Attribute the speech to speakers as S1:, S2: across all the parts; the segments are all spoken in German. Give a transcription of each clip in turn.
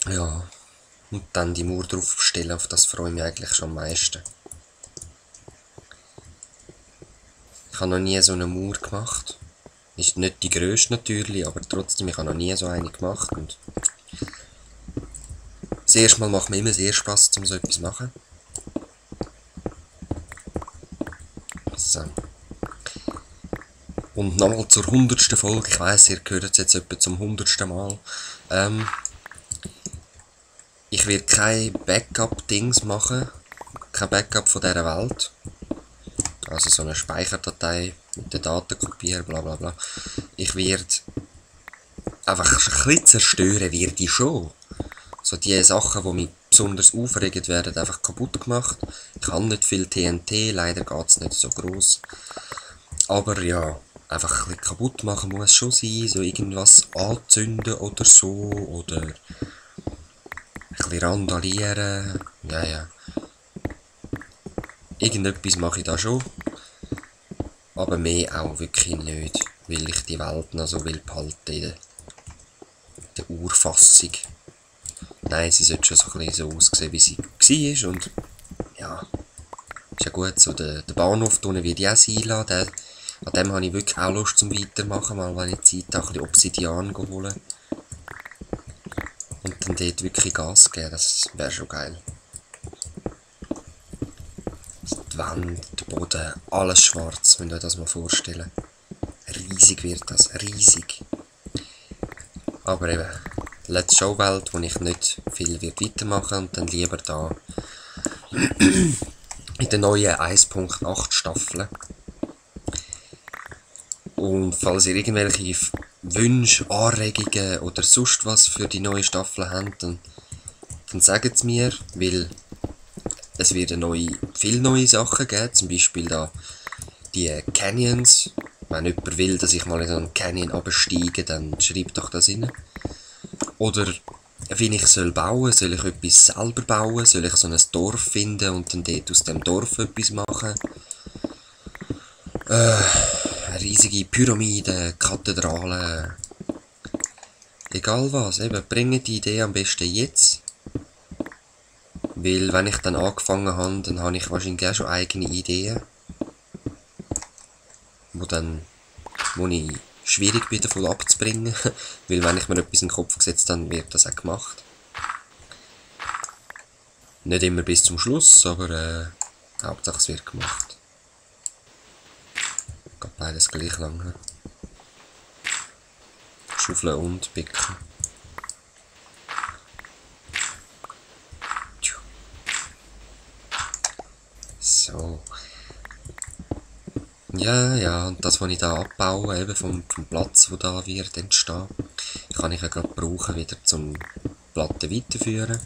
S1: Ja, und dann die Mauer draufstellen, auf das freue ich mich eigentlich schon am meisten. Ich habe noch nie so eine Mauer gemacht. Ist nicht die grösste natürlich, aber trotzdem, ich habe noch nie so eine gemacht. Und das erste Mal macht mir immer sehr Spass, um so etwas zu machen. So. Und nochmal zur 100. Folge. Ich weiss, ihr hört es jetzt etwa zum 100. Mal. Ich werde kein Backup-Dings machen. Kein Backup von dieser Welt. Also so eine Speicherdatei mit den Daten kopieren, bla bla bla. Ich werde einfach ein bisschen zerstören, werde ich schon. So die Sachen, die mich besonders aufregen, werden einfach kaputt gemacht. Ich habe nicht viel TNT, leider geht es nicht so groß. Aber ja, einfach ein bisschen kaputt machen muss schon sein. So irgendwas anzünden oder so. Oder ein bisschen randalieren. Ja, ja. Irgendetwas mache ich da schon. Aber mehr auch wirklich nicht. Weil ich die Welt noch so will behalten in der Urfassung. Nein, sie sollte schon so ein bisschen so aussehen, wie sie war. Und ja, ist ja gut. So der Bahnhof da unten wird ich auch sein lassen. An dem habe ich wirklich auch Lust zum Weitermachen. Mal wenn ich Zeit habe, ein bisschen Obsidian holen. Und dann dort wirklich Gas geben. Das wäre schon geil. Die Wände, der Boden, alles schwarz, wenn ihr euch das mal vorstellen. Riesig wird das, riesig. Aber eben, Let's Show Welt, wo ich nicht viel weitermachen und dann lieber da in der neuen 1.8 Staffel. Und falls ihr irgendwelche Wünsche, Anregungen oder sonst was für die neue Staffel habt, dann sagt es mir, weil es wird viele neue Sachen geben, zum Beispiel da die Canyons. Wenn jemand will, dass ich mal in so einen Canyon absteige, dann schreibt doch das rein. Oder wie ich bauen soll ich etwas selber bauen, soll ich so ein Dorf finden und dann dort aus dem Dorf etwas machen. Riesige Pyramiden, Kathedralen, egal was, eben, bringt die Idee am besten jetzt. Weil wenn ich dann angefangen habe, dann habe ich wahrscheinlich auch schon eigene Ideen. Wo ich schwierig bin, davon abzubringen. Weil wenn ich mir etwas in den Kopf gesetzt habe, dann wird das auch gemacht. Nicht immer bis zum Schluss, aber Hauptsache es wird gemacht. Geht beides gleich lang. Ne? Schaufeln und picken. So. Ja, und das, was ich da abbaue, eben vom Platz, wo da wird entstehen, kann ich ja gerade brauchen, wieder zum Platten weiterführen.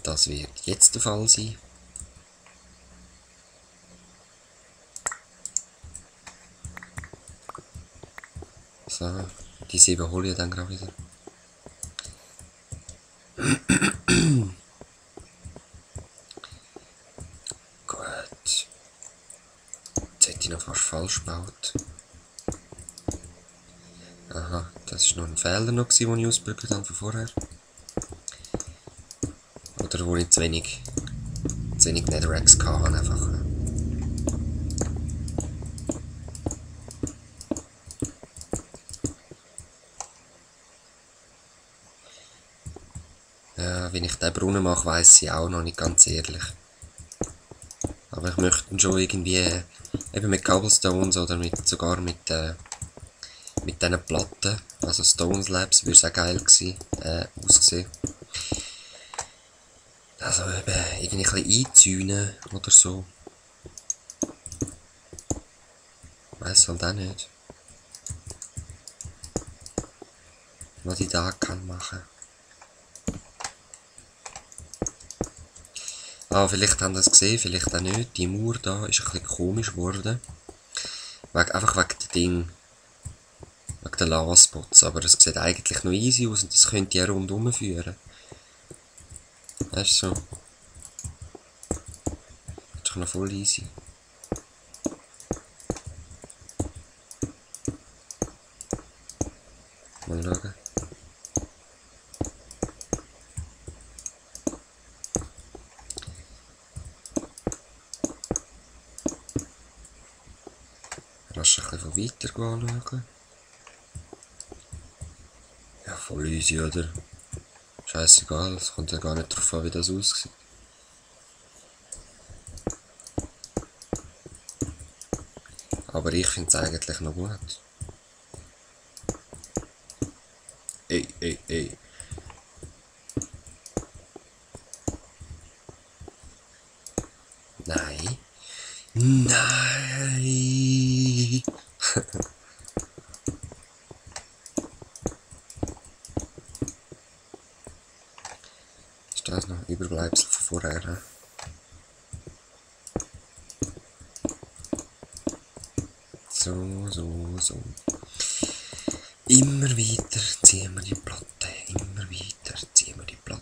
S1: Das wird jetzt der Fall sein. So, die 7 hole ich dann gerade wieder. Gut. Jetzt hätte ich noch fast falsch gebaut. Aha, das war noch ein Fehler, den ich ausgebügelt habe von vorher. Oder wo ich zu wenig Netherracks hatte einfach. Ja, wenn ich den Brunnen mache, weiss ich auch noch nicht, ganz ehrlich. Aber ich möchte ihn schon irgendwie, eben mit Cobblestones oder sogar mit diesen Platten, also Stone Slabs, würde es auch geil aussehen. Also eben irgendwie ein bisschen einzäunen oder so. Weiss halt auch nicht, was ich da kann machen. Ah, vielleicht haben Sie es gesehen, vielleicht auch nicht. Die Mauer da ist ein bisschen komisch geworden. Einfach wegen dem Ding. Wegen den Lava-Spots. Aber es sieht eigentlich noch easy aus und das könnte ja rundherum führen. Das ist so. Das ist doch noch voll easy. Mal schauen. Fast ein bisschen von weiter anschauen. Ja, voll easy, oder? Scheißegal, es kommt ja gar nicht drauf an, wie das aussieht. Aber ich finde es eigentlich noch gut. Ey, ey, ey. Nein. Nein. Ist das noch Überbleibsel von vorher? Ne? So. Immer weiter ziehen wir die Platte. Immer weiter ziehen wir die Platte.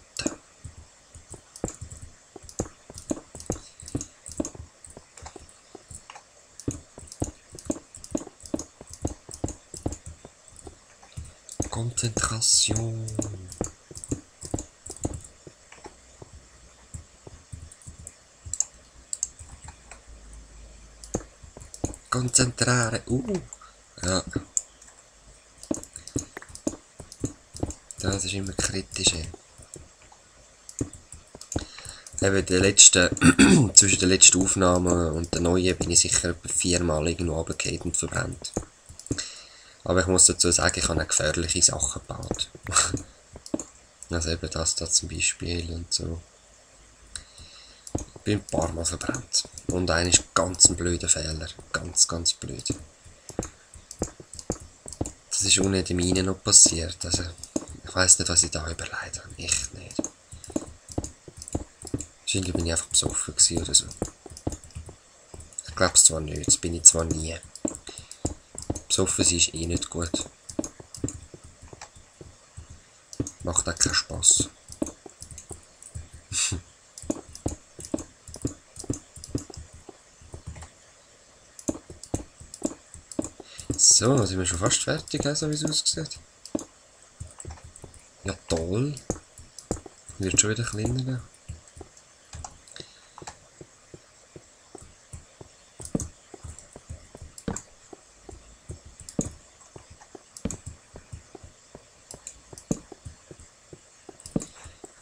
S1: Konzentration. Konzentrare. Ja. Das ist immer kritisch. Eben zwischen der letzten Aufnahme und der neuen bin ich sicher etwa 4-mal irgendwo runtergefallen und verbrannt. Aber ich muss dazu sagen, ich habe auch gefährliche Sachen gebaut. Also eben das da zum Beispiel und so. Ich bin ein paar Mal verbrannt. Und einer ist ganz ein blöder Fehler. Ganz, ganz blöd. Das ist unten in der Mine noch passiert. Also, ich weiss nicht, was ich da überlegt habe. Echt nicht. Wahrscheinlich bin ich einfach besoffen oder so. Ich glaube es zwar nicht, das bin ich zwar nie. Besoffen sein ist eh nicht gut. Macht auch keinen Spass. So, sind wir schon fast fertig, so wie es aussieht. Ja, toll. Wird schon wieder kleiner.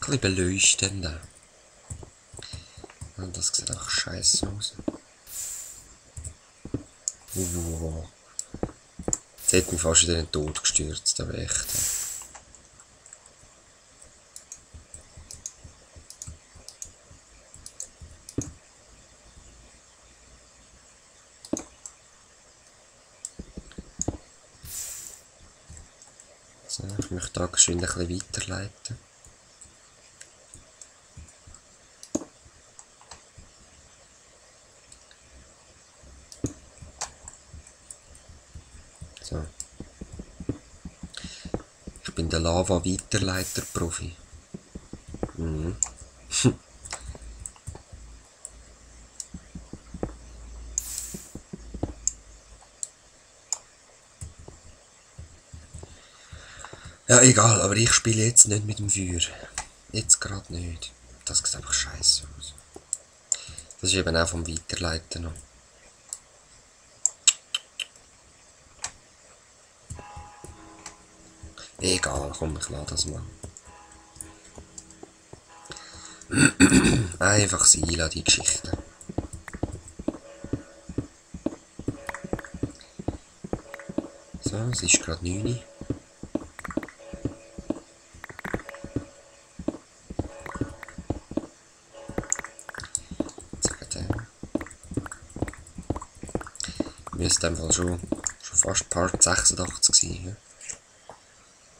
S1: Ein bisschen beleuchtender. Und das sieht auch scheiße aus. Wow. Jetzt hätte mich fast wieder in den Tod gestürzt, aber echt. So, ich möchte da geschwind ein bisschen weiterleiten. So. Ich bin der Lava-Weiterleiter-Profi. Mhm. Ja, egal, aber ich spiele jetzt nicht mit dem Feuer. Jetzt gerade nicht. Das sieht einfach scheiße aus. Das ist eben auch vom Weiterleiten noch. Egal, komm, ich lade das mal. Einfach sein lassen, die Geschichte. So, es ist gerade 9 Uhr. Müsste einfach schon fast Part 86 sein, ja?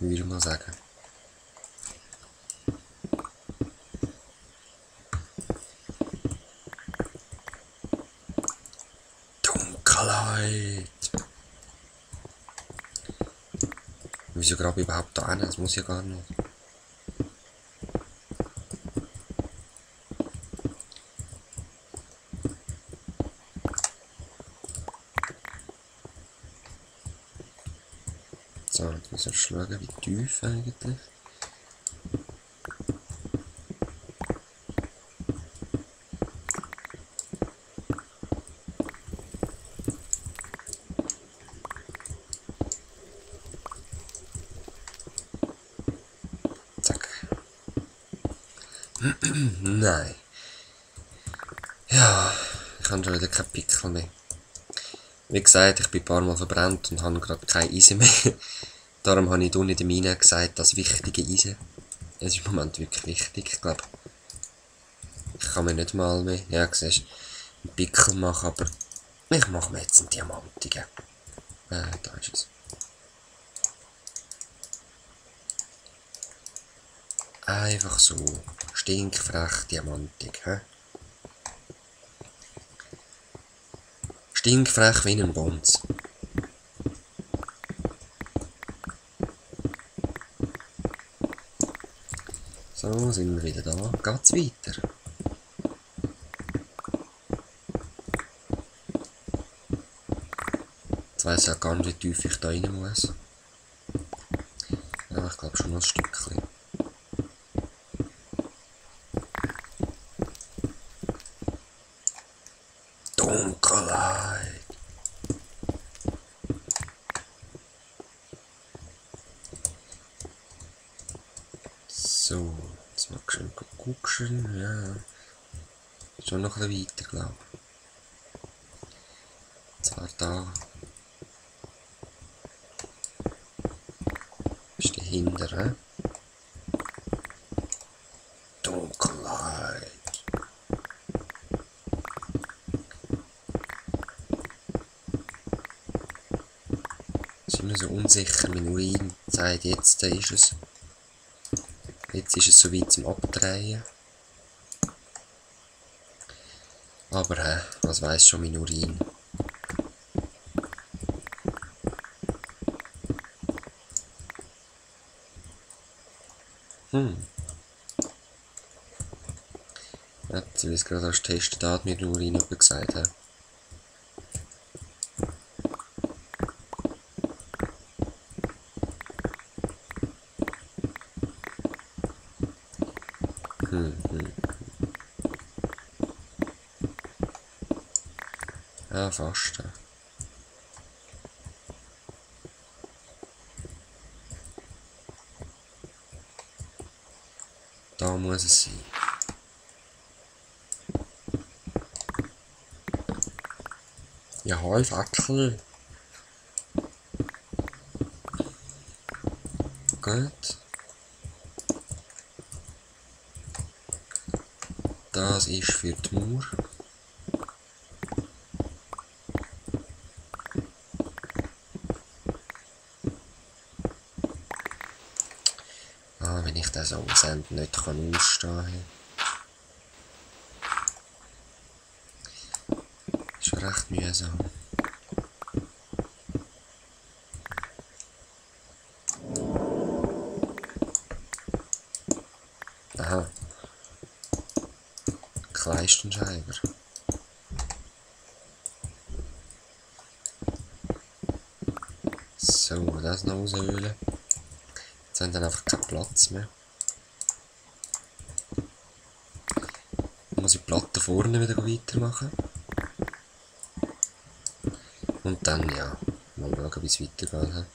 S1: Würde ich mal sagen. Dunkelheit! Wieso gerade überhaupt da hin? Das muss ja gar nicht. So, jetzt müssen wir schauen, wie tief eigentlich. Nein. Ja, ich habe schon wieder keinen Pickel mehr. Wie gesagt, ich bin ein paar Mal verbrannt und habe gerade keine Eisen mehr. Darum habe ich unten in der Mine gesagt, das wichtige Eisen. Es ist im Moment wirklich wichtig. Ich glaube, ich kann mir nicht mal mehr, ja, siehst, einen Pickel machen, aber ich mache mir jetzt einen diamantigen. Da ist es. Einfach so. Stinkfrech diamantig, hä? Stinkfrech wie ein Bonz. So, sind wir wieder da. Geht's weiter? Jetzt weiss ich auch gar nicht, wie tief ich da rein muss. Ja, ich glaube schon noch ein Stückchen. Dunkelheit. So, jetzt mal schön gucken. Ja. Schon noch ein bisschen weiter, glaube ich. Zwar da. Ist dahinter, hä? Dunkelheit. Ich bin mir so unsicher, mein Urin sagt, jetzt ist es. Jetzt ist es soweit zum Abdrehen. Aber was weiss schon mein Urin? Jetzt will ich es gerade als testen, da hat mir der Urin jemand gesagt. He? Ja, fast. Da muss es sein. Ja, halb Fackel. Gut. Das ist für die Mauer. Wenn ich das Aussenden nicht ausstehen kann. Ist schon recht mühsam. Aha. Kleistenschreiber. So, das noch aushöhlen. Jetzt haben wir dann einfach keinen Platz mehr. Dann muss ich die Platte vorne wieder weitermachen. Und dann, ja, mal schauen, wie es weitergeht.